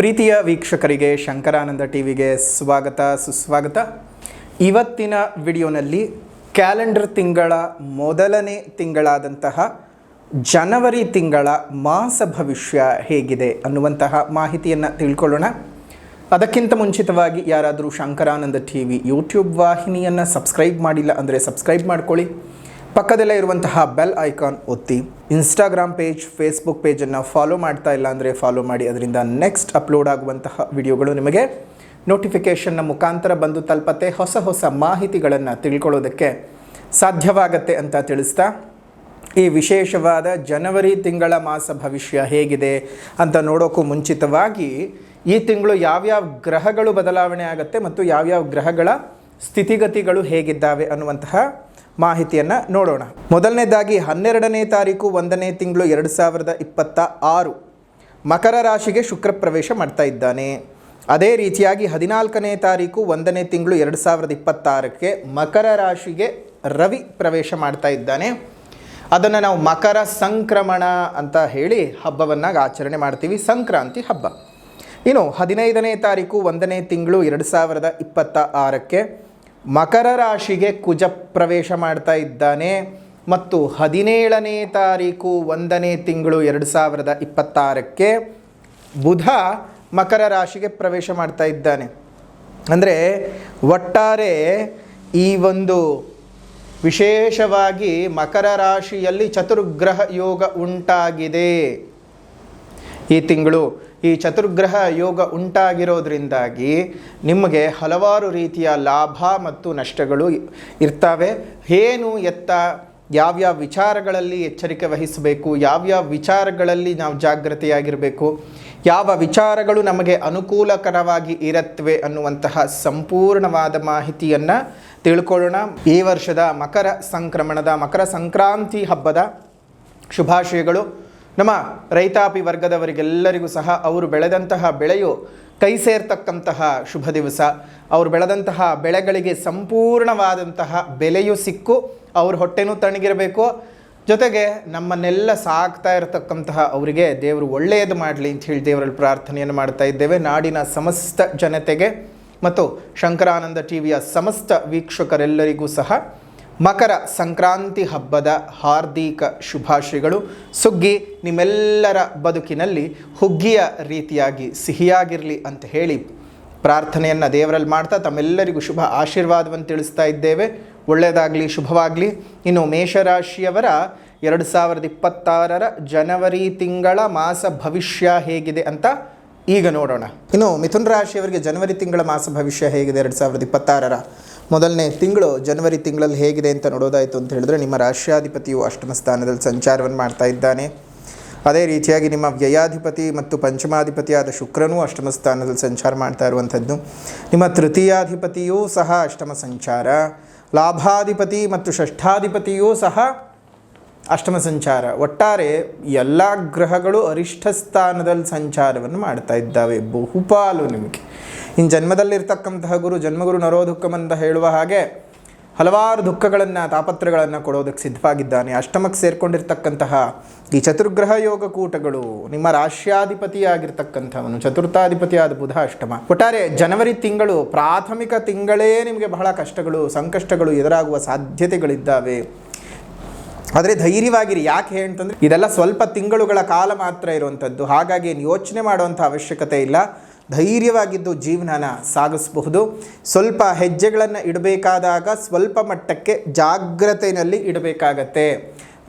ಪ್ರೀತಿಯ ವೀಕ್ಷಕರಿಗೆ ಶಂಕರಾನಂದ ಟಿವಿಗೆ ಸ್ವಾಗತ ಸುಸ್ವಾಗತ. ಇವತ್ತಿನ ವಿಡಿಯೋನಲ್ಲಿ ಕ್ಯಾಲೆಂಡರ್ ತಿಂಗಳ ಮೊದಲನೇ ತಿಂಗಳಾದಂತಹ ಜನವರಿ ತಿಂಗಳ ಮಾಸ ಭವಿಷ್ಯ ಹೇಗಿದೆ ಅನ್ನುವಂತಹ ಮಾಹಿತಿಯನ್ನು ತಿಳ್ಕೊಳ್ಳೋಣ. ಅದಕ್ಕಿಂತ ಮುಂಚಿತವಾಗಿ ಯಾರಾದರೂ ಶಂಕರಾನಂದ ಟಿವಿ ಯೂಟ್ಯೂಬ್ ವಾಹಿನಿಯನ್ನು ಸಬ್ಸ್ಕ್ರೈಬ್ ಮಾಡಿಲ್ಲ ಅಂದರೆ ಸಬ್ಸ್ಕ್ರೈಬ್ ಮಾಡ್ಕೊಳ್ಳಿ. ಪಕ್ಕದಲ್ಲೇ ಇರುವಂತಹ ಬೆಲ್ ಐಕಾನ್ ಒತ್ತಿ. ಇನ್ಸ್ಟಾಗ್ರಾಮ್ ಪೇಜ್, ಫೇಸ್ಬುಕ್ ಪೇಜನ್ನು ಫಾಲೋ ಮಾಡ್ತಾ ಇಲ್ಲ ಅಂದರೆ ಫಾಲೋ ಮಾಡಿ. ಅದರಿಂದ ನೆಕ್ಸ್ಟ್ ಅಪ್ಲೋಡ್ ಆಗುವಂತಹ ವಿಡಿಯೋಗಳು ನಿಮಗೆ ನೋಟಿಫಿಕೇಷನ್ನ ಮುಖಾಂತರ ಬಂದು ತಲುಪತ್ತೆ. ಹೊಸ ಮಾಹಿತಿಗಳನ್ನು ತಿಳ್ಕೊಳ್ಳೋದಕ್ಕೆ ಸಾಧ್ಯವಾಗತ್ತೆ ಅಂತ ತಿಳಿಸ್ತಾ, ಈ ವಿಶೇಷವಾದ ಜನವರಿ ತಿಂಗಳ ಮಾಸ ಭವಿಷ್ಯ ಹೇಗಿದೆ ಅಂತ ನೋಡೋಕ್ಕೂ ಮುಂಚಿತವಾಗಿ ಈ ತಿಂಗಳು ಯಾವ್ಯಾವ ಗ್ರಹಗಳು ಬದಲಾವಣೆ ಆಗುತ್ತೆ ಮತ್ತು ಯಾವ್ಯಾವ ಗ್ರಹಗಳ ಸ್ಥಿತಿಗತಿಗಳು ಹೇಗಿದ್ದಾವೆ ಅನ್ನುವಂತಹ ಮಾಹಿತಿಯನ್ನು ನೋಡೋಣ. ಮೊದಲನೇದಾಗಿ 12ನೇ ತಾರೀಕು 1ನೇ ತಿಂಗಳು 2026 ಮಕರ ರಾಶಿಗೆ ಶುಕ್ರ ಪ್ರವೇಶ ಮಾಡ್ತಾ ಇದ್ದಾನೆ. ಅದೇ ರೀತಿಯಾಗಿ 14ನೇ ತಾರೀಕು 1ನೇ ತಿಂಗಳು 2026ಕ್ಕೆ ಮಕರ ರಾಶಿಗೆ ರವಿ ಪ್ರವೇಶ ಮಾಡ್ತಾ ಇದ್ದಾನೆ. ಅದನ್ನು ನಾವು ಮಕರ ಸಂಕ್ರಮಣ ಅಂತ ಹೇಳಿ ಹಬ್ಬವನ್ನು ಆಚರಣೆ ಮಾಡ್ತೀವಿ, ಸಂಕ್ರಾಂತಿ ಹಬ್ಬ. ಇನ್ನು 15ನೇ ತಾರೀಕು 1ನೇ ತಿಂಗಳು 2026ಕ್ಕೆ ಮಕರ ರಾಶಿಗೆ ಕುಜ ಪ್ರವೇಶ ಮಾಡ್ತಾ ಇದ್ದಾನೆ ಮತ್ತು 17ನೇ ತಾರೀಕು 1ನೇ ತಿಂಗಳು 2026ಕ್ಕೆ ಬುಧ ಮಕರ ರಾಶಿಗೆ ಪ್ರವೇಶ ಮಾಡ್ತಾ ಇದ್ದಾನೆ. ಅಂದರೆ ಒಟ್ಟಾರೆ ಈ ಒಂದು ವಿಶೇಷವಾಗಿ ಮಕರ ರಾಶಿಯಲ್ಲಿ ಚತುರ್ಗ್ರಹ ಯೋಗ ಉಂಟಾಗಿದೆ. ಈ ತಿಂಗಳು ಈ ಚತುರ್ಗ್ರಹ ಯೋಗ ಉಂಟಾಗಿರೋದ್ರಿಂದಾಗಿ ನಿಮಗೆ ಹಲವಾರು ರೀತಿಯ ಲಾಭ ಮತ್ತು ನಷ್ಟಗಳು ಇರ್ತವೆ. ಏನು ಎತ್ತ ಯಾವ್ಯಾವ ವಿಚಾರಗಳಲ್ಲಿ ಎಚ್ಚರಿಕೆ ವಹಿಸಬೇಕು, ಯಾವ್ಯಾವ ವಿಚಾರಗಳಲ್ಲಿ ನಾವು ಜಾಗೃತಿಯಾಗಿರಬೇಕು, ಯಾವ ವಿಚಾರಗಳು ನಮಗೆ ಅನುಕೂಲಕರವಾಗಿ ಇರುತ್ತವೆ ಅನ್ನುವಂತಹ ಸಂಪೂರ್ಣವಾದ ಮಾಹಿತಿಯನ್ನು ತಿಳ್ಕೊಳ್ಳೋಣ. ಈ ವರ್ಷದ ಮಕರ ಸಂಕ್ರಮಣದ ಮಕರ ಸಂಕ್ರಾಂತಿ ಹಬ್ಬದ ಶುಭಾಶಯಗಳು. ನಮ್ಮ ರೈತಾಪಿ ವರ್ಗದವರಿಗೆಲ್ಲರಿಗೂ ಸಹ ಅವರು ಬೆಳೆದಂತಹ ಬೆಳೆಯು ಕೈ ಸೇರ್ತಕ್ಕಂತಹ ಶುಭ ದಿವಸ. ಅವರು ಬೆಳೆದಂತಹ ಬೆಳೆಗಳಿಗೆ ಸಂಪೂರ್ಣವಾದಂತಹ ಬೆಲೆಯು ಸಿಕ್ಕು ಅವ್ರ ಹೊಟ್ಟೆನೂ ತಣ್ಣಗಿರಬೇಕು. ಜೊತೆಗೆ ನಮ್ಮನ್ನೆಲ್ಲ ಸಾಕ್ತಾ ಇರತಕ್ಕಂತಹ ಅವರಿಗೆ ದೇವರು ಒಳ್ಳೆಯದು ಮಾಡಲಿ ಅಂತ ಹೇಳಿ ದೇವರಲ್ಲಿ ಪ್ರಾರ್ಥನೆಯನ್ನು ಮಾಡ್ತಾ ಇದ್ದೇವೆ. ನಾಡಿನ ಸಮಸ್ತ ಜನತೆಗೆ ಮತ್ತು ಶಂಕರಾನಂದ ಟಿವಿಯ ಸಮಸ್ತ ವೀಕ್ಷಕರೆಲ್ಲರಿಗೂ ಸಹ ಮಕರ ಸಂಕ್ರಾಂತಿ ಹಬ್ಬದ ಹಾರ್ದಿಕ ಶುಭಾಶಯಗಳು. ಸುಗ್ಗಿ ನಿಮ್ಮೆಲ್ಲರ ಬದುಕಿನಲ್ಲಿ ಹುಗ್ಗಿಯ ರೀತಿಯಾಗಿ ಸಿಹಿಯಾಗಿರಲಿ ಅಂತ ಹೇಳಿ ಪ್ರಾರ್ಥನೆಯನ್ನು ದೇವರಲ್ಲಿ ಮಾಡ್ತಾ ತಮ್ಮೆಲ್ಲರಿಗೂ ಶುಭ ಆಶೀರ್ವಾದವನ್ನು ತಿಳಿಸ್ತಾ ಇದ್ದೇವೆ. ಒಳ್ಳೆಯದಾಗಲಿ, ಶುಭವಾಗಲಿ. ಇನ್ನು ಮೇಷರಾಶಿಯವರ 2026 ಜನವರಿ ತಿಂಗಳ ಮಾಸ ಭವಿಷ್ಯ ಹೇಗಿದೆ ಅಂತ ಈಗ ನೋಡೋಣ. ಇನ್ನು ಮಿಥುನ ರಾಶಿಯವರಿಗೆ ಜನವರಿ ತಿಂಗಳ ಮಾಸ ಭವಿಷ್ಯ ಹೇಗಿದೆ 2026 ಮೊದಲನೇ ತಿಂಗಳು ಜನವರಿ ತಿಂಗಳಲ್ಲಿ ಹೇಗಿದೆ ಅಂತ ನೋಡೋದಾಯಿತು ಅಂತ ಹೇಳಿದ್ರೆ, ನಿಮ್ಮ ರಾಶ್ಯಾಧಿಪತಿಯು ಅಷ್ಟಮ ಸ್ಥಾನದಲ್ಲಿ ಸಂಚಾರವನ್ನು ಮಾಡ್ತಾ ಇದ್ದಾನೆ. ಅದೇ ರೀತಿಯಾಗಿ ನಿಮ್ಮ ವ್ಯಯಾಧಿಪತಿ ಮತ್ತು ಪಂಚಮಾಧಿಪತಿಯಾದ ಶುಕ್ರನೂ ಅಷ್ಟಮ ಸ್ಥಾನದಲ್ಲಿ ಸಂಚಾರ ಮಾಡ್ತಾ ಇರುವಂಥದ್ದು. ನಿಮ್ಮ ತೃತೀಯಾಧಿಪತಿಯೂ ಸಹ ಅಷ್ಟಮ ಸಂಚಾರ, ಲಾಭಾಧಿಪತಿ ಮತ್ತು ಷಷ್ಠಾಧಿಪತಿಯೂ ಸಹ ಅಷ್ಟಮ ಸಂಚಾರ. ಒಟ್ಟಾರೆ ಎಲ್ಲ ಗ್ರಹಗಳು ಅರಿಷ್ಠ ಸ್ಥಾನದಲ್ಲಿ ಸಂಚಾರವನ್ನು ಮಾಡ್ತಾ ಇದ್ದಾವೆ. ಬಹುಪಾಲು ನಿಮಗೆ ಇನ್ನು ಜನ್ಮದಲ್ಲಿರ್ತಕ್ಕಂತಹ ಗುರು ಜನ್ಮಗುರು ನರೋದುಃಖಂ ಅಂತ ಹೇಳುವ ಹಾಗೆ ಹಲವಾರು ದುಃಖಗಳನ್ನು ತಾಪತ್ರಗಳನ್ನು ಕೊಡೋದಕ್ಕೆ ಸಿದ್ಧವಾಗಿದ್ದಾನೆ. ಅಷ್ಟಮಕ್ಕೆ ಸೇರಿಕೊಂಡಿರ್ತಕ್ಕಂತಹ ಈ ಚತುರ್ಗ್ರಹ ಯೋಗ ಕೂಟಗಳು ನಿಮ್ಮ ರಾಶ್ಯಾಧಿಪತಿಯಾಗಿರ್ತಕ್ಕಂಥವನು ಚತುರ್ಥಾಧಿಪತಿಯಾದ ಬುಧ ಅಷ್ಟಮ. ಒಟ್ಟಾರೆ ಜನವರಿ ತಿಂಗಳು ಪ್ರಾಥಮಿಕ ತಿಂಗಳೇ ನಿಮಗೆ ಬಹಳ ಕಷ್ಟಗಳು ಸಂಕಷ್ಟಗಳು ಎದುರಾಗುವ ಸಾಧ್ಯತೆಗಳಿದ್ದಾವೆ. ಆದರೆ ಧೈರ್ಯವಾಗಿರಿ. ಯಾಕೆ ಅಂತಂದರೆ ಇದೆಲ್ಲ ಸ್ವಲ್ಪ ತಿಂಗಳುಗಳ ಕಾಲ ಮಾತ್ರ ಇರುವಂಥದ್ದು. ಹಾಗಾಗಿ ಏನು ಯೋಚನೆ ಮಾಡುವಂಥ ಅವಶ್ಯಕತೆ ಇಲ್ಲ. ಧೈರ್ಯವಾಗಿದ್ದು ಜೀವನನ ಸಾಗಿಸಬಹುದು. ಸ್ವಲ್ಪ ಹೆಜ್ಜೆಗಳನ್ನು ಇಡಬೇಕಾದಾಗ ಸ್ವಲ್ಪ ಮಟ್ಟಕ್ಕೆ ಜಾಗ್ರತೆಯಲ್ಲಿ ಇಡಬೇಕಾಗತ್ತೆ.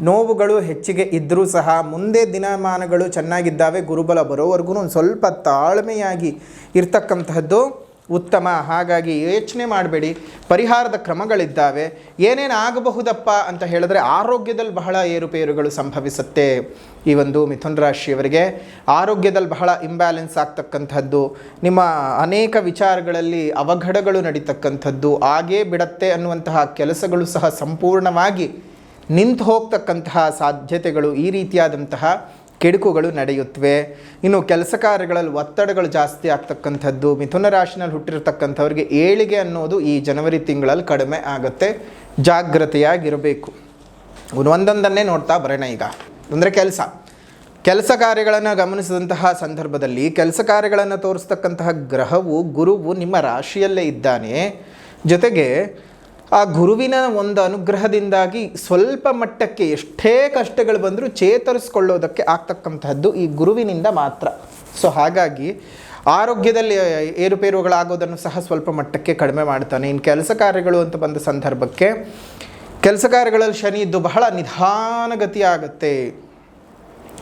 ನೋವುಗಳು ಹೆಚ್ಚಿಗೆ ಇದ್ದರೂ ಸಹ ಮುಂದೆ ದಿನಮಾನಗಳು ಚೆನ್ನಾಗಿದ್ದಾವೆ. ಗುರುಬಲ ಬರೋವರೆಗೂ ಒಂದು ಸ್ವಲ್ಪ ತಾಳ್ಮೆಯಾಗಿ ಇರ್ತಕ್ಕಂತಹದ್ದು ಉತ್ತಮ. ಹಾಗಾಗಿ ಯೋಚನೆ ಮಾಡಬೇಡಿ. ಪರಿಹಾರದ ಕ್ರಮಗಳಿದ್ದಾವೆ. ಏನೇನು ಆಗಬಹುದಪ್ಪ ಅಂತ ಹೇಳಿದ್ರೆ, ಆರೋಗ್ಯದಲ್ಲಿ ಬಹಳ ಏರುಪೇರುಗಳು ಸಂಭವಿಸುತ್ತೆ. ಈ ಒಂದು ಮಿಥುನ ರಾಶಿಯವರಿಗೆ ಆರೋಗ್ಯದಲ್ಲಿ ಬಹಳ ಇಂಬ್ಯಾಲೆನ್ಸ್ ಆಗ್ತಕ್ಕಂಥದ್ದು, ನಿಮ್ಮ ಅನೇಕ ವಿಚಾರಗಳಲ್ಲಿ ಅವಘಡಗಳು ನಡೀತಕ್ಕಂಥದ್ದು, ಆಗೇ ಬಿಡತ್ತೆ ಅನ್ನುವಂತಹ ಕೆಲಸಗಳು ಸಹ ಸಂಪೂರ್ಣವಾಗಿ ನಿಂತು ಹೋಗ್ತಕ್ಕಂತಹ ಸಾಧ್ಯತೆಗಳು, ಈ ರೀತಿಯಾದಂತಹ ಕೆಡುಕುಗಳು ನಡೆಯುತ್ತವೆ. ಇನ್ನು ಕೆಲಸ ಕಾರ್ಯಗಳಲ್ಲಿ ಒತ್ತಡಗಳು ಜಾಸ್ತಿ ಆಗ್ತಕ್ಕಂಥದ್ದು, ಮಿಥುನ ರಾಶಿನಲ್ಲಿ ಹುಟ್ಟಿರ್ತಕ್ಕಂಥವ್ರಿಗೆ ಏಳಿಗೆ ಅನ್ನೋದು ಈ ಜನವರಿ ತಿಂಗಳಲ್ಲಿ ಕಡಿಮೆ ಆಗುತ್ತೆ. ಜಾಗ್ರತೆಯಾಗಿರಬೇಕು. ಒಂದೊಂದನ್ನೇ ನೋಡ್ತಾ ಬರೋಣ. ಈಗ ಅಂದರೆ ಕೆಲಸ ಕೆಲಸ ಕಾರ್ಯಗಳನ್ನು ಗಮನಿಸಿದಂತಹ ಸಂದರ್ಭದಲ್ಲಿ ಕೆಲಸ ಕಾರ್ಯಗಳನ್ನು ತೋರಿಸ್ತಕ್ಕಂತಹ ಗ್ರಹವು ಗುರುವು ನಿಮ್ಮ ರಾಶಿಯಲ್ಲೇ ಇದ್ದಾನೆ. ಜೊತೆಗೆ ಆ ಗುರುವಿನ ಒಂದು ಅನುಗ್ರಹದಿಂದಾಗಿ ಸ್ವಲ್ಪ ಮಟ್ಟಕ್ಕೆ ಎಷ್ಟೇ ಕಷ್ಟಗಳು ಬಂದರೂ ಚೇತರಿಸ್ಕೊಳ್ಳೋದಕ್ಕೆ ಆಗ್ತಕ್ಕಂತಹದ್ದು ಈ ಗುರುವಿನಿಂದ ಮಾತ್ರ. ಸೊ ಹಾಗಾಗಿ ಆರೋಗ್ಯದಲ್ಲಿ ಏರುಪೇರುಗಳಾಗೋದನ್ನು ಸಹ ಸ್ವಲ್ಪ ಮಟ್ಟಕ್ಕೆ ಕಡಿಮೆ ಮಾಡ್ತಾನೆ. ಇನ್ನು ಕೆಲಸ ಕಾರ್ಯಗಳು ಅಂತ ಬಂದ ಸಂದರ್ಭಕ್ಕೆ ಕೆಲಸ ಕಾರ್ಯಗಳಲ್ಲಿ ಶನಿ ಇದ್ದು ಬಹಳ ನಿಧಾನಗತಿ ಆಗುತ್ತೆ.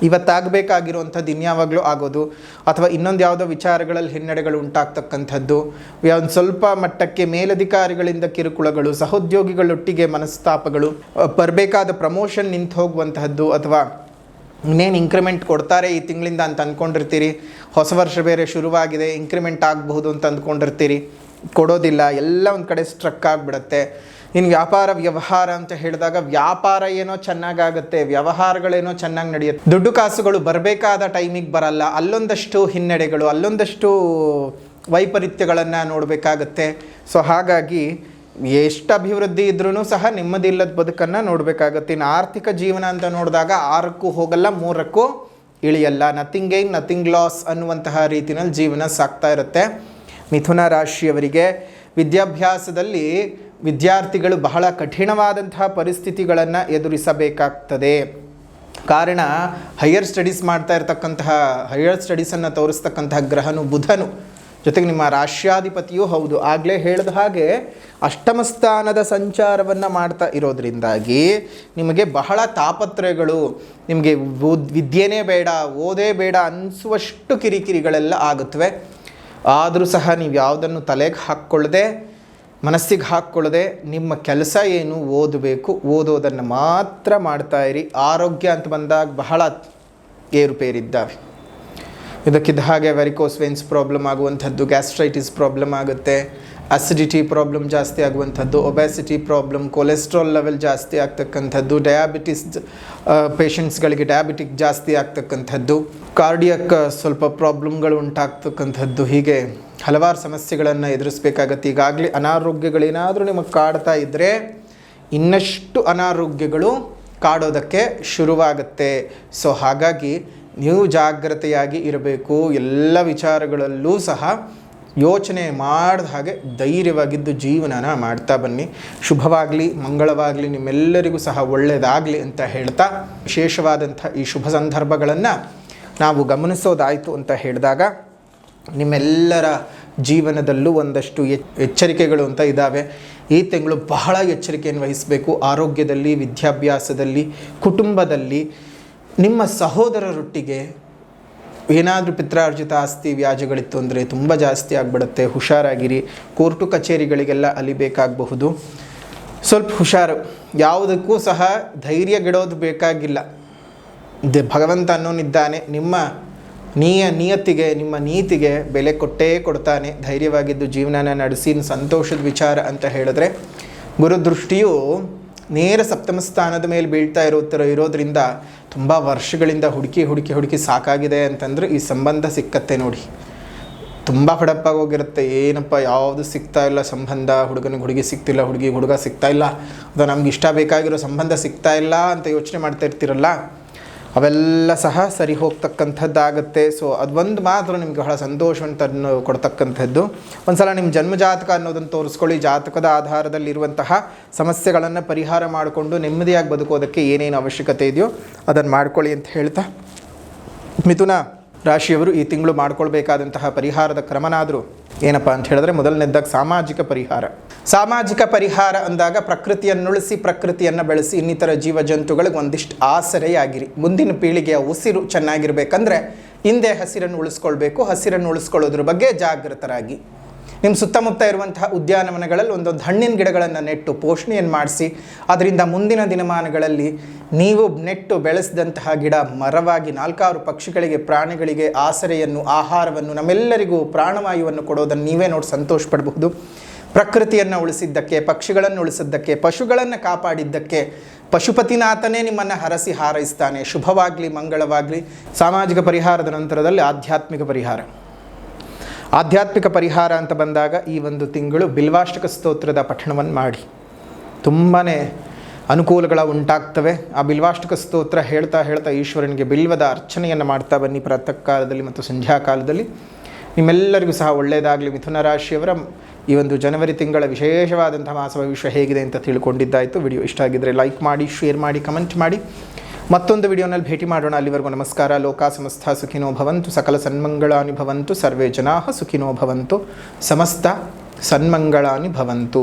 ಇವತ್ತಾಗಬೇಕಾಗಿರುವಂಥದ್ದು ಇನ್ಯಾವಾಗಲೂ ಆಗೋದು, ಅಥವಾ ಇನ್ನೊಂದು ಯಾವುದೋ ವಿಚಾರಗಳಲ್ಲಿ ಹಿನ್ನಡೆಗಳು ಉಂಟಾಗ್ತಕ್ಕಂಥದ್ದು, ಒಂದು ಸ್ವಲ್ಪ ಮಟ್ಟಕ್ಕೆ ಮೇಲಧಿಕಾರಿಗಳಿಂದ ಕಿರುಕುಳಗಳು, ಸಹೋದ್ಯೋಗಿಗಳೊಟ್ಟಿಗೆ ಮನಸ್ತಾಪಗಳು, ಬರಬೇಕಾದ ಪ್ರಮೋಷನ್ ನಿಂತು ಹೋಗುವಂತಹದ್ದು, ಅಥವಾ ಇನ್ನೇನು ಇಂಕ್ರಿಮೆಂಟ್ ಕೊಡ್ತಾರೆ ಈ ತಿಂಗಳಿಂದ ಅಂತ ಅಂದ್ಕೊಂಡಿರ್ತೀರಿ. ಹೊಸ ವರ್ಷ ಬೇರೆ ಶುರುವಾಗಿದೆ, ಇಂಕ್ರಿಮೆಂಟ್ ಆಗಬಹುದು ಅಂತ ಅಂದ್ಕೊಂಡಿರ್ತೀರಿ, ಕೊಡೋದಿಲ್ಲ, ಎಲ್ಲ ಒಂದು ಕಡೆ ಸ್ಟ್ರಕ್ ಆಗಿಬಿಡುತ್ತೆ. ಇನ್ನು ವ್ಯಾಪಾರ ವ್ಯವಹಾರ ಅಂತ ಹೇಳಿದಾಗ ವ್ಯಾಪಾರ ಏನೋ ಚೆನ್ನಾಗಾಗುತ್ತೆ, ವ್ಯವಹಾರಗಳೇನೋ ಚೆನ್ನಾಗಿ ನಡೆಯುತ್ತೆ, ದುಡ್ಡು ಕಾಸುಗಳು ಬರಬೇಕಾದ ಟೈಮಿಗೆ ಬರಲ್ಲ, ಅಲ್ಲೊಂದಷ್ಟು ಹಿನ್ನಡೆಗಳು, ಅಲ್ಲೊಂದಷ್ಟು ವೈಪರೀತ್ಯಗಳನ್ನು ನೋಡಬೇಕಾಗತ್ತೆ. ಸೊ ಹಾಗಾಗಿ ಎಷ್ಟು ಅಭಿವೃದ್ಧಿ ಇದ್ರೂ ಸಹ ನೆಮ್ಮದಿಲ್ಲದ ಬದುಕನ್ನು ನೋಡಬೇಕಾಗತ್ತೆ. ಇನ್ನು ಆರ್ಥಿಕ ಜೀವನ ಅಂತ ನೋಡಿದಾಗ 6ಕ್ಕೂ ಹೋಗಲ್ಲ, 3ಕ್ಕೂ ಇಳಿಯಲ್ಲ. ನಥಿಂಗ್ ಗೈನ್ ನಥಿಂಗ್ ಲಾಸ್ ಅನ್ನುವಂತಹ ರೀತಿಯಲ್ಲಿ ಜೀವನ ಸಾಗ್ತಾ ಇರುತ್ತೆ. ಮಿಥುನ ರಾಶಿಯವರಿಗೆ ವಿದ್ಯಾಭ್ಯಾಸದಲ್ಲಿ ವಿದ್ಯಾರ್ಥಿಗಳು ಬಹಳ ಕಠಿಣವಾದಂತಹ ಪರಿಸ್ಥಿತಿಗಳನ್ನು ಎದುರಿಸಬೇಕಾಗ್ತದೆ. ಕಾರಣ ಹೈಯರ್ ಸ್ಟಡೀಸ್ ಮಾಡ್ತಾ ಇರತಕ್ಕಂತಹ ಹೈಯರ್ ಸ್ಟಡೀಸನ್ನು ತೋರಿಸ್ತಕ್ಕಂತಹ ಗ್ರಹನು ಬುಧನು, ಜೊತೆಗೆ ನಿಮ್ಮ ರಾಶ್ಯಾಧಿಪತಿಯೂ ಹೌದು. ಆಗಲೇ ಹೇಳಿದ ಹಾಗೆ ಅಷ್ಟಮ ಸ್ಥಾನದ ಸಂಚಾರವನ್ನು ಮಾಡ್ತಾ ಇರೋದ್ರಿಂದಾಗಿ ನಿಮಗೆ ಬಹಳ ತಾಪತ್ರಯಗಳು, ನಿಮಗೆ ವಿದ್ಯೆನೇ ಬೇಡ, ಓದೇ ಬೇಡ ಅನಿಸುವಷ್ಟು ಕಿರಿಕಿರಿಗಳೆಲ್ಲ ಆಗುತ್ತವೆ. ಆದರೂ ಸಹ ನೀವು ಯಾವುದನ್ನು ತಲೆಗೆ ಹಾಕ್ಕೊಳ್ಳದೆ, ಮನಸ್ಸಿಗೆ ಹಾಕ್ಕೊಳ್ಳದೆ, ನಿಮ್ಮ ಕೆಲಸ ಏನು ಓದಬೇಕು, ಓದೋದನ್ನು ಮಾತ್ರ ಮಾಡ್ತಾ ಇರಿ. ಆರೋಗ್ಯ ಅಂತ ಬಂದಾಗ ಬಹಳ ಏರುಪೇರಿದ್ದಾವೆ. ಇದಕ್ಕಿದ್ದ ಹಾಗೆ ವೆರಿಕೋಸ್ ವೇನ್ಸ್ ಪ್ರಾಬ್ಲಮ್ ಆಗುವಂಥದ್ದು, ಗ್ಯಾಸ್ಟ್ರೈಟಿಸ್ ಪ್ರಾಬ್ಲಮ್ ಆಗುತ್ತೆ, ಅಸಿಡಿಟಿ ಪ್ರಾಬ್ಲಮ್ ಜಾಸ್ತಿ ಆಗುವಂಥದ್ದು, ಒಬೆಸಿಟಿ ಪ್ರಾಬ್ಲಮ್, ಕೊಲೆಸ್ಟ್ರಾಲ್ ಲೆವೆಲ್ ಜಾಸ್ತಿ ಆಗ್ತಕ್ಕಂಥದ್ದು, ಡಯಾಬಿಟಿಸ್ ಪೇಷಂಟ್ಸ್ಗಳಿಗೆ ಡಯಾಬಿಟಿಕ್ ಜಾಸ್ತಿ ಆಗ್ತಕ್ಕಂಥದ್ದು, ಕಾರ್ಡಿಯಕ್ ಸ್ವಲ್ಪ ಪ್ರಾಬ್ಲಮ್ಗಳು ಉಂಟಾಗ್ತಕ್ಕಂಥದ್ದು, ಹೀಗೆ ಹಲವಾರು ಸಮಸ್ಯೆಗಳನ್ನು ಎದುರಿಸಬೇಕಾಗತ್ತೆ. ಈಗಾಗಲೇ ಅನಾರೋಗ್ಯಗಳೇನಾದರೂ ನಿಮಗೆ ಕಾಡ್ತಾ ಇದ್ದರೆ ಇನ್ನಷ್ಟು ಅನಾರೋಗ್ಯಗಳು ಕಾಡೋದಕ್ಕೆ ಶುರುವಾಗುತ್ತೆ. ಸೊ ಹಾಗಾಗಿ ನೀವು ಜಾಗ್ರತೆಯಾಗಿ ಇರಬೇಕು. ಎಲ್ಲ ವಿಚಾರಗಳಲ್ಲೂ ಸಹ ಯೋಚನೆ ಮಾಡಿದ ಹಾಗೆ ಧೈರ್ಯವಾಗಿದ್ದು ಜೀವನನ ಮಾಡ್ತಾ ಬನ್ನಿ. ಶುಭವಾಗಲಿ, ಮಂಗಳವಾಗಲಿ, ನಿಮ್ಮೆಲ್ಲರಿಗೂ ಸಹ ಒಳ್ಳೆಯದಾಗಲಿ ಅಂತ ಹೇಳ್ತಾ, ವಿಶೇಷವಾದಂಥ ಈ ಶುಭ ಸಂದರ್ಭಗಳನ್ನು ನಾವು ಗಮನಿಸೋದಾಯಿತು ಅಂತ ಹೇಳಿದಾಗ ನಿಮ್ಮೆಲ್ಲರ ಜೀವನದಲ್ಲೂ ಒಂದಷ್ಟು ಎಚ್ಚರಿಕೆಗಳು ಅಂತ ಇದ್ದಾವೆ. ಈ ತಿಂಗಳು ಬಹಳ ಎಚ್ಚರಿಕೆಯನ್ನು ವಹಿಸಬೇಕು. ಆರೋಗ್ಯದಲ್ಲಿ, ವಿದ್ಯಾಭ್ಯಾಸದಲ್ಲಿ, ಕುಟುಂಬದಲ್ಲಿ, ನಿಮ್ಮ ಸಹೋದರರೊಟ್ಟಿಗೆ ಏನಾದರೂ ಪಿತ್ರಾರ್ಜಿತ ಆಸ್ತಿ ವ್ಯಾಜ್ಯಗಳಿತ್ತು ಅಂದರೆ ತುಂಬ ಜಾಸ್ತಿ ಆಗಿಬಿಡುತ್ತೆ. ಹುಷಾರಾಗಿರಿ. ಕೋರ್ಟು ಕಚೇರಿಗಳಿಗೆಲ್ಲ ಅಲಿಬೇಕಾಗಬಹುದು. ಸ್ವಲ್ಪ ಹುಷಾರು. ಯಾವುದಕ್ಕೂ ಸಹ ಧೈರ್ಯಗೆಡೋದು ಬೇಕಾಗಿಲ್ಲ. ಭಗವಂತ ಅನ್ನೋನಿದ್ದಾನೆ. ನಿಮ್ಮ ನಿಯತ್ತಿಗೆ, ನಿಮ್ಮ ನೀತಿಗೆ ಬೆಲೆ ಕೊಟ್ಟೇ ಕೊಡ್ತಾನೆ. ಧೈರ್ಯವಾಗಿದ್ದು ಜೀವನನ ನಡೆಸಿ ಸಂತೋಷದ ವಿಚಾರ ಅಂತ ಹೇಳಿದ್ರೆ, ಗುರುದೃಷ್ಟಿಯು ನೇರ ಸಪ್ತಮ ಸ್ಥಾನದ ಮೇಲೆ ಬೀಳ್ತಾ ಇರೋದ್ರಿಂದ ತುಂಬ ವರ್ಷಗಳಿಂದ ಹುಡುಕಿ ಸಾಕಾಗಿದೆ ಅಂತಂದರೆ ಈ ಸಂಬಂಧ ಸಿಕ್ಕತ್ತೆ ನೋಡಿ. ತುಂಬ ಫಡಪ್ಪಾಗಿ ಹೋಗಿರುತ್ತೆ. ಏನಪ್ಪ ಯಾವುದು ಸಿಗ್ತಾ ಇಲ್ಲ ಸಂಬಂಧ, ಹುಡುಗನಿಗೆ ಹುಡುಗಿ ಸಿಗ್ತಿಲ್ಲ, ಹುಡುಗಿಗೆ ಹುಡುಗ ಸಿಗ್ತಾ ಇಲ್ಲ, ಅಥವಾ ನಮ್ಗೆ ಇಷ್ಟ ಬೇಕಾಗಿರೋ ಸಂಬಂಧ ಸಿಗ್ತಾ ಇಲ್ಲ ಅಂತ ಯೋಚನೆ ಮಾಡ್ತಾ ಇರ್ತೀರಲ್ಲ, ಅವೆಲ್ಲ ಸಹ ಸರಿ ಹೋಗ್ತಕ್ಕಂಥದ್ದಾಗತ್ತೆ. ಸೊ ಅದೊಂದು ಮಾತ್ರ ನಿಮ್ಗೆ ಬಹಳ ಸಂತೋಷವನ್ನು ಕೊಡ್ತಕ್ಕಂಥದ್ದು. ಒಂದು ಸಲ ನಿಮ್ಮ ಜನ್ಮಜಾತಕ ಅನ್ನೋದನ್ನು ತೋರಿಸ್ಕೊಳ್ಳಿ. ಜಾತಕದ ಆಧಾರದಲ್ಲಿರುವಂತಹ ಸಮಸ್ಯೆಗಳನ್ನು ಪರಿಹಾರ ಮಾಡಿಕೊಂಡು ನೆಮ್ಮದಿಯಾಗಿ ಬದುಕೋದಕ್ಕೆ ಏನೇನು ಅವಶ್ಯಕತೆ ಇದೆಯೋ ಅದನ್ನು ಮಾಡ್ಕೊಳ್ಳಿ ಅಂತ ಹೇಳ್ತಾ, ಮಿಥುನ ರಾಶಿಯವರು ಈ ತಿಂಗಳು ಮಾಡ್ಕೊಳ್ಬೇಕಾದಂತಹ ಪರಿಹಾರದ ಕ್ರಮನಾದರೂ ಏನಪ್ಪ ಅಂತ ಹೇಳಿದ್ರೆ, ಮೊದಲನೇದಾಗಿ ಸಾಮಾಜಿಕ ಪರಿಹಾರ ಅಂದಾಗ ಪ್ರಕೃತಿಯನ್ನುಳಿಸಿ, ಪ್ರಕೃತಿಯನ್ನು ಬೆಳೆಸಿ, ಇನ್ನಿತರ ಜೀವಜಂತುಗಳಿಗೆ ಒಂದಿಷ್ಟು ಆಸರೆಯಾಗಿರಿ. ಮುಂದಿನ ಪೀಳಿಗೆಯ ಉಸಿರು ಚೆನ್ನಾಗಿರಬೇಕಂದ್ರೆ ಹಿಂದೆ ಹಸಿರನ್ನು ಉಳಿಸ್ಕೊಳ್ಬೇಕು. ಹಸಿರನ್ನು ಉಳಿಸ್ಕೊಳ್ಳೋದ್ರ ಬಗ್ಗೆ ಜಾಗೃತರಾಗಿ ನಿಮ್ಮ ಸುತ್ತಮುತ್ತ ಇರುವಂತಹ ಉದ್ಯಾನವನಗಳಲ್ಲಿ ಒಂದೊಂದು ಹಣ್ಣಿನ ಗಿಡಗಳನ್ನು ನೆಟ್ಟು ಪೋಷಣೆಯನ್ನು ಮಾಡಿಸಿ, ಅದರಿಂದ ಮುಂದಿನ ದಿನಮಾನಗಳಲ್ಲಿ ನೀವು ನೆಟ್ಟು ಬೆಳೆಸಿದಂತಹ ಗಿಡ ಮರವಾಗಿ 4 ಪಕ್ಷಿಗಳಿಗೆ, ಪ್ರಾಣಿಗಳಿಗೆ ಆಸರೆಯನ್ನು, ಆಹಾರವನ್ನು, ನಮ್ಮೆಲ್ಲರಿಗೂ ಪ್ರಾಣವಾಯುವನ್ನು ಕೊಡೋದನ್ನು ನೀವೇ ನೋಡಿ ಸಂತೋಷ ಪಡಬಹುದು. ಪ್ರಕೃತಿಯನ್ನು ಉಳಿಸಿದ್ದಕ್ಕೆ, ಪಕ್ಷಿಗಳನ್ನು ಉಳಿಸಿದ್ದಕ್ಕೆ, ಪಶುಗಳನ್ನು ಕಾಪಾಡಿದ್ದಕ್ಕೆ ಪಶುಪತಿನಾಥನೇ ನಿಮ್ಮನ್ನು ಹರಸಿ ಹಾರೈಸ್ತಾನೆ. ಶುಭವಾಗಲಿ, ಮಂಗಳವಾಗಲಿ. ಸಾಮಾಜಿಕ ಪರಿಹಾರದ ನಂತರದಲ್ಲಿ ಆಧ್ಯಾತ್ಮಿಕ ಪರಿಹಾರ ಅಂತ ಬಂದಾಗ ಈ ಒಂದು ತಿಂಗಳು ಬಿಲ್ವಾಷ್ಟಕ ಸ್ತೋತ್ರದ ಪಠಣವನ್ನು ಮಾಡಿ. ತುಂಬಾ ಅನುಕೂಲಗಳ ಉಂಟಾಗ್ತವೆ. ಆ ಬಿಲ್ವಾಷ್ಟಕ ಸ್ತೋತ್ರ ಹೇಳ್ತಾ ಹೇಳ್ತಾ ಈಶ್ವರನಿಗೆ ಬಿಲ್ವದ ಅರ್ಚನೆಯನ್ನು ಮಾಡ್ತಾ ಬನ್ನಿ ಪ್ರಾತಃ ಕಾಲದಲ್ಲಿ ಮತ್ತು ಸಂಧ್ಯಾ ಕಾಲದಲ್ಲಿ. ನಿಮ್ಮೆಲ್ಲರಿಗೂ ಸಹ ಒಳ್ಳೆಯದಾಗಲಿ. ಮಿಥುನ ರಾಶಿಯವರ ಈ ಒಂದು ಜನವರಿ ತಿಂಗಳ ವಿಶೇಷವಾದಂಥ ಮಾಸ ಭವಿಷ್ಯ ಹೇಗಿದೆ ಅಂತ ತಿಳ್ಕೊಂಡಿದ್ದಾಯಿತು. ವಿಡಿಯೋ ಇಷ್ಟ ಆಗಿದ್ದರೆ ಲೈಕ್ ಮಾಡಿ, ಶೇರ್ ಮಾಡಿ, ಕಮೆಂಟ್ ಮಾಡಿ. ಮತ್ತೊಂದು ವಿಡಿಯೋನಲ್ಲಿ ಭೇಟಿ ಮಾಡೋಣ. ಅಲ್ಲಿವರೆಗೂ ನಮಸ್ಕಾರ. ಲೋಕ ಸಮಸ್ತ ಸುಖಿನೋ ಭವಂತು, ಸಕಲ ಸನ್ಮಂಗಳಾನಿ ಭವಂತು, ಸರ್ವೇ ಜನಾಃ ಸುಖಿನೋ ಭವಂತು, ಸಮಸ್ತ ಸನ್ಮಂಗಳಾನಿ ಭವಂತು.